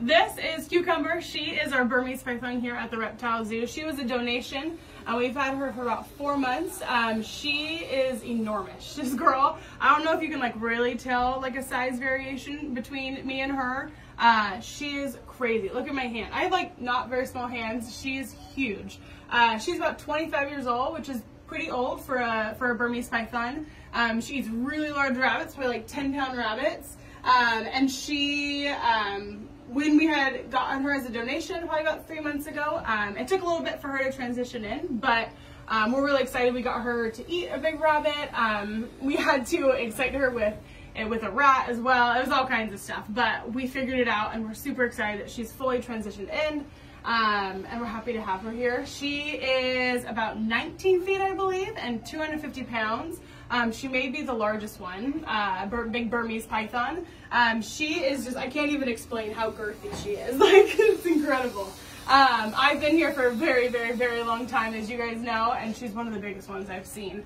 This is Cucumber. She is our Burmese python here at the Reptile Zoo. She was a donation. We've had her for about 4 months. She is enormous. This girl, I don't know if you can like really tell like a size variation between me and her. She is crazy. Look at my hand. I have like not very small hands. She's huge. She's about 25 years old, which is pretty old for a Burmese python. She eats really large rabbits, probably like 10-pound rabbits. And she, when we had gotten her as a donation probably about 3 months ago, it took a little bit for her to transition in, but we're really excited. We got her to eat a big rabbit. We had to excite her with a rat as well. It was all kinds of stuff, but we figured it out, and we're super excited that she's fully transitioned in, and we're happy to have her here. She is about 19 feet, I believe, and 250 pounds. She may be the largest one, big Burmese python. She is just, I can't even explain how girthy she is. Like, it's incredible. I've been here for a very, very, very long time, as you guys know, and she's one of the biggest ones I've seen.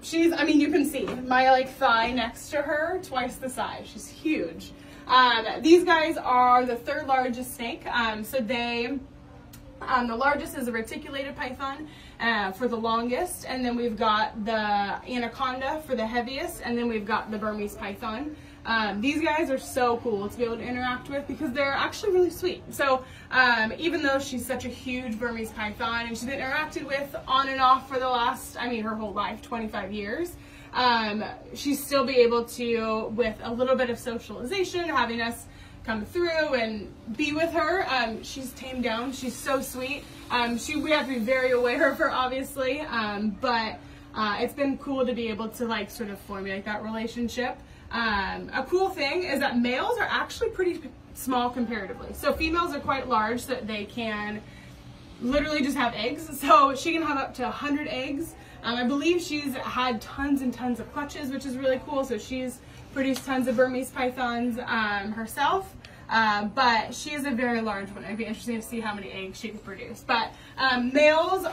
She's, I mean, you can see my like thigh next to her, twice the size. She's huge. These guys are the 3rd largest snake. So they, the largest is a reticulated python for the longest, and then we've got the anaconda for the heaviest, and then we've got the Burmese python. These guys are so cool to be able to interact with because they're actually really sweet. So even though she's such a huge Burmese python and she's been interacted with on and off for the last, I mean, her whole life, 25 years, she's still be able to, with a little bit of socialization, having us come through and be with her. She's tamed down. She's so sweet. We have to be very aware of her, obviously, but it's been cool to be able to like sort of formulate that relationship. A cool thing is that males are actually pretty small comparatively. So females are quite large, so that they can literally just have eggs. So she can have up to 100 eggs. I believe she's had tons and tons of clutches, which is really cool. So she's produced tons of Burmese pythons herself. But she is a very large one. It'd be interesting to see how many eggs she could produce. But males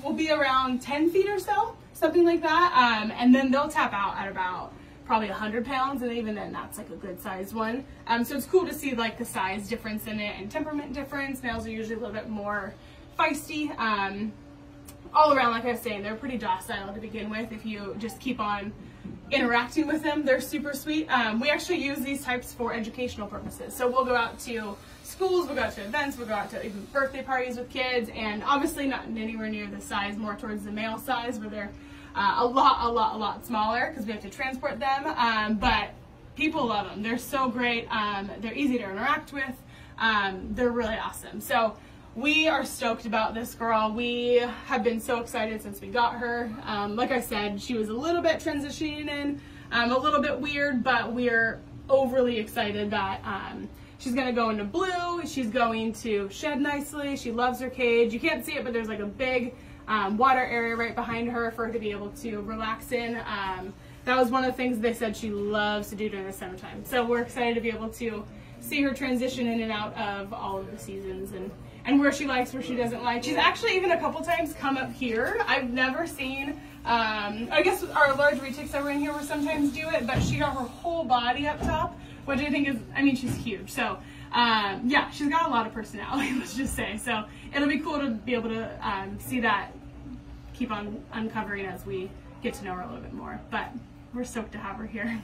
will be around 10 feet or so, something like that. And then they'll tap out at about probably 100 pounds, and even then that's like a good sized one. So it's cool to see like the size difference in it and temperament difference. Males are usually a little bit more feisty. All around, like I was saying, they're pretty docile to begin with. If you just keep on interacting with them, they're super sweet. We actually use these types for educational purposes. So we'll go out to schools, we'll go out to events, we'll go out to even birthday parties with kids, and obviously not anywhere near the size, more towards the male size, where they're a lot smaller because we have to transport them. But people love them. They're so great. They're easy to interact with. They're really awesome. So we are stoked about this girl. We have been so excited since we got her. Like I said, she was a little bit transitioning in, a little bit weird, but we're overly excited that she's going to go into blue. She's going to shed nicely. She loves her cage. You can't see it, but there's like a big water area right behind her for her to be able to relax in. That was one of the things they said she loves to do during the summertime. So we're excited to be able to see her transition in and out of all of the seasons and where she likes, where she doesn't like. She's actually even a couple times come up here. I've never seen, I guess our large retics that were in here will sometimes do it, but she got her whole body up top, which I think is, I mean, she's huge. So yeah, she's got a lot of personality, let's just say. So it'll be cool to be able to see that keep on uncovering as we get to know her a little bit more. But we're stoked to have her here.